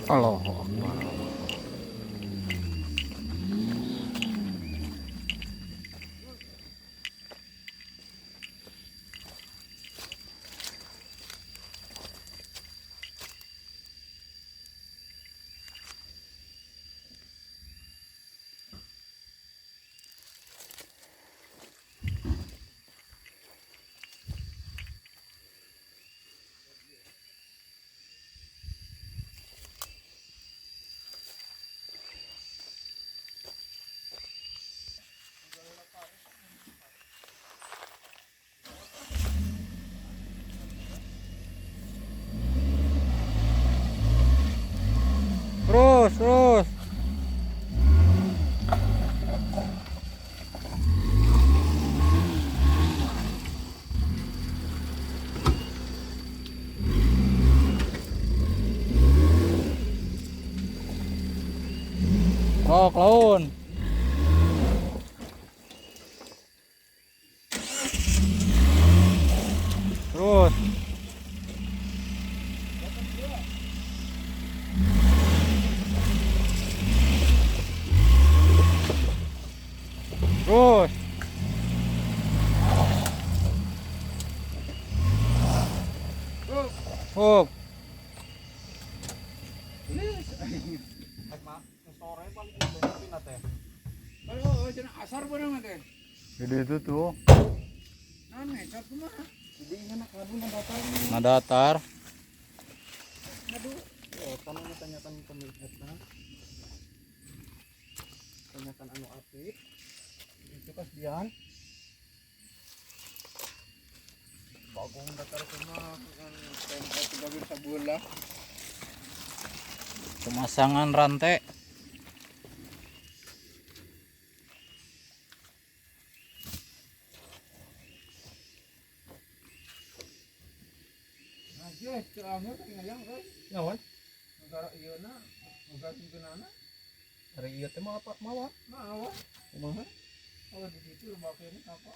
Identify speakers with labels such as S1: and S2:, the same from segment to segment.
S1: Allahu Akbar. Terus, terus. Oh, clown. Terus. Terus. Up. Jadi itu tuh. Nah datar.
S2: Tanyakan pemiliknya, tanyakan anu apik itu kasihan bagong datar semua kan tempat sebagai sabulah
S1: Pemasangan rantai.
S2: aja ceramah kan ngayang kan nyawan negara ieu na negara tingkeunana hari ieu teh mah apa mawa kumaha oh di situ bakene apa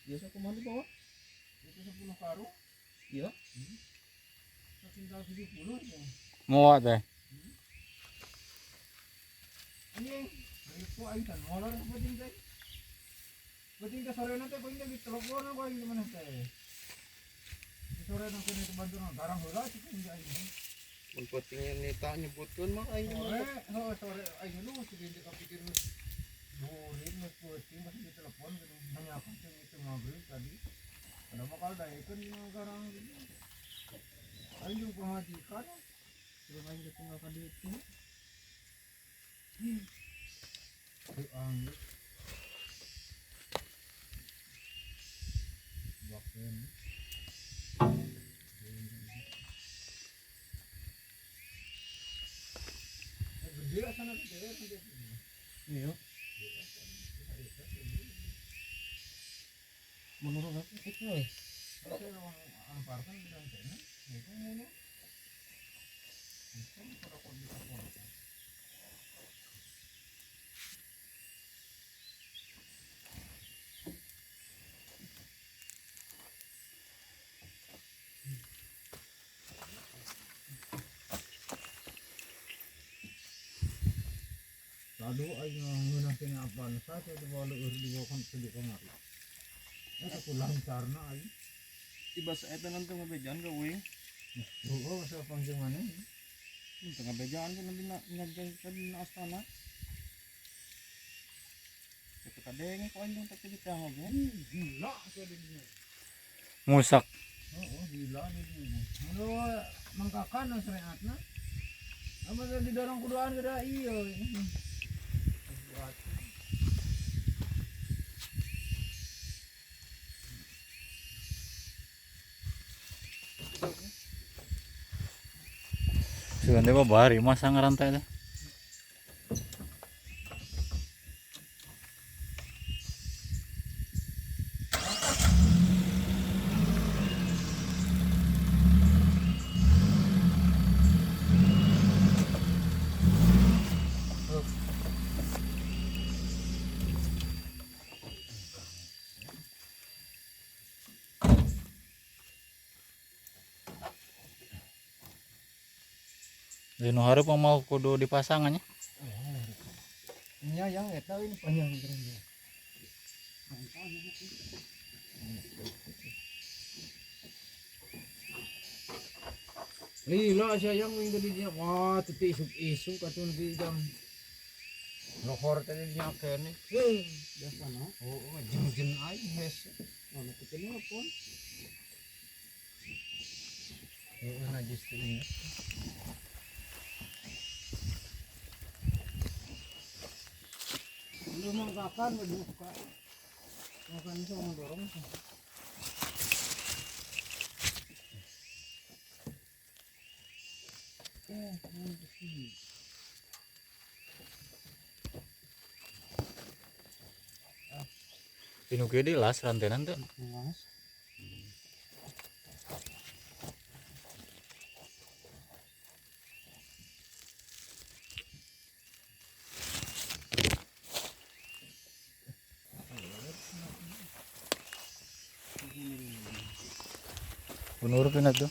S2: biasa kumaha bawa itu 10 karung iya sekitar 70 ya
S1: Muat teh.
S2: anjing itu aing kan molor penting teh sore nanti penting di telepon apa gimana teh sore nanti itu bantu garang heula sih aing mun pentingnya nita nyebutkeun mah aing sore aing lu mesti dipikir burin mah penting masih di telepon gitu nanyakan itu maghrib tadi ada bakal daekeun garang gitu aing juga pengadikan belum aing tinggalkan di itu angin bakken gede sana gede iya menurut aku itu saya orang parkan dan sana itu mulu itu pada kondisi lalu aing ngeunakeun apaan saja itu bawa leur dibawakan sedih kamari eta ku lancarna aing tibas eta nanti ngabejaan ka weuing oh masa panggil mana tengah bejaan kan nanti ngajeng tadi na astana itu kadeng ko aing tak di tengah ge gila jadi dia
S1: Musak.
S2: oh gila ini anu mangkakan syariatna apa didorong kuduan gede iya
S1: Sugan teh babari masang rantai teh. Dino hareup mau kudu dipasangannya.
S2: Ini yang eta ini panjang terus. Lila siya yang minggu di dia. Wah, teti isuk-isuk katun di jam. Lohor tadi niya kene. Biasa na. Oo, jen-jen ay hes. Ano ketemu pun. Na just ini. Lu mau kapan buka? Makan itu mau dorong.
S1: Dino gede las rantenan tuh.
S2: Mas.
S1: Punur pinat tuh.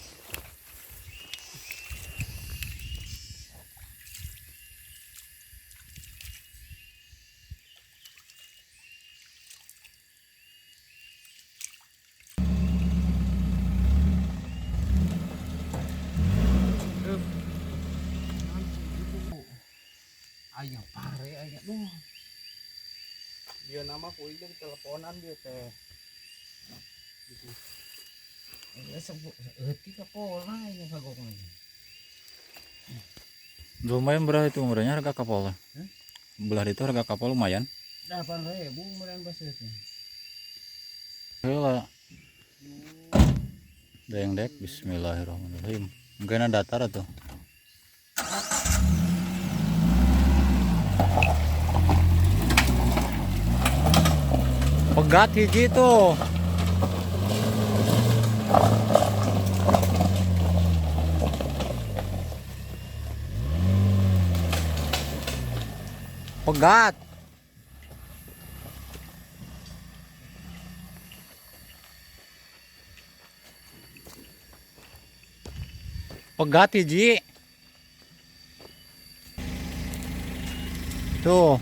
S2: Ayo pare ayo duh. Dia nama ku itu teleponan dia teh. Gitu. Ya sebut euti ka pola nya kagokna.
S1: Lumayan berapa itu umurnya harga kapal? Belah itu harga kapal lumayan.
S2: 8.000 kemudian basisnya.
S1: Heula. Dayang dek bismillahirrahmanirrahim. Mungkin ada datar tuh. Pegat hiji tuh. Pegat. Pegat hiji. Tuh.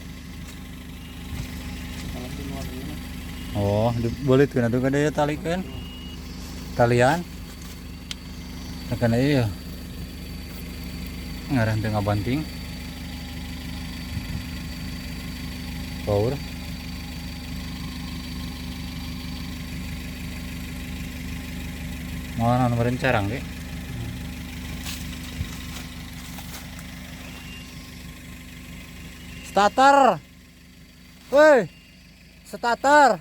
S1: Oh, boleh tuh ada ya tali kan? Talian. Karena iya. Ngarah tengah banting. Power. Mau nomor carang deh. Starter. Woi. Starter.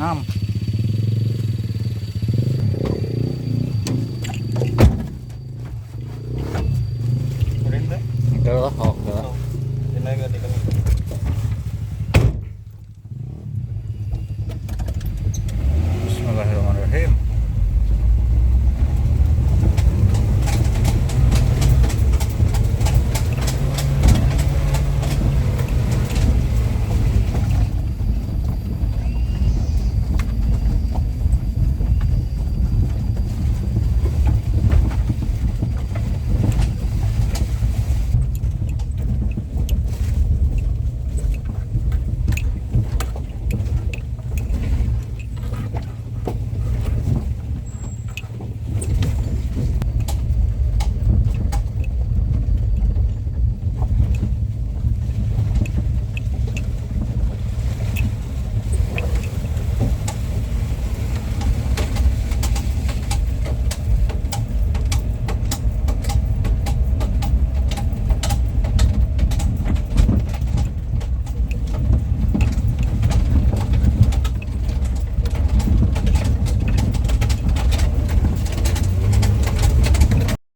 S1: Ngam. Keren deh. Udah lah.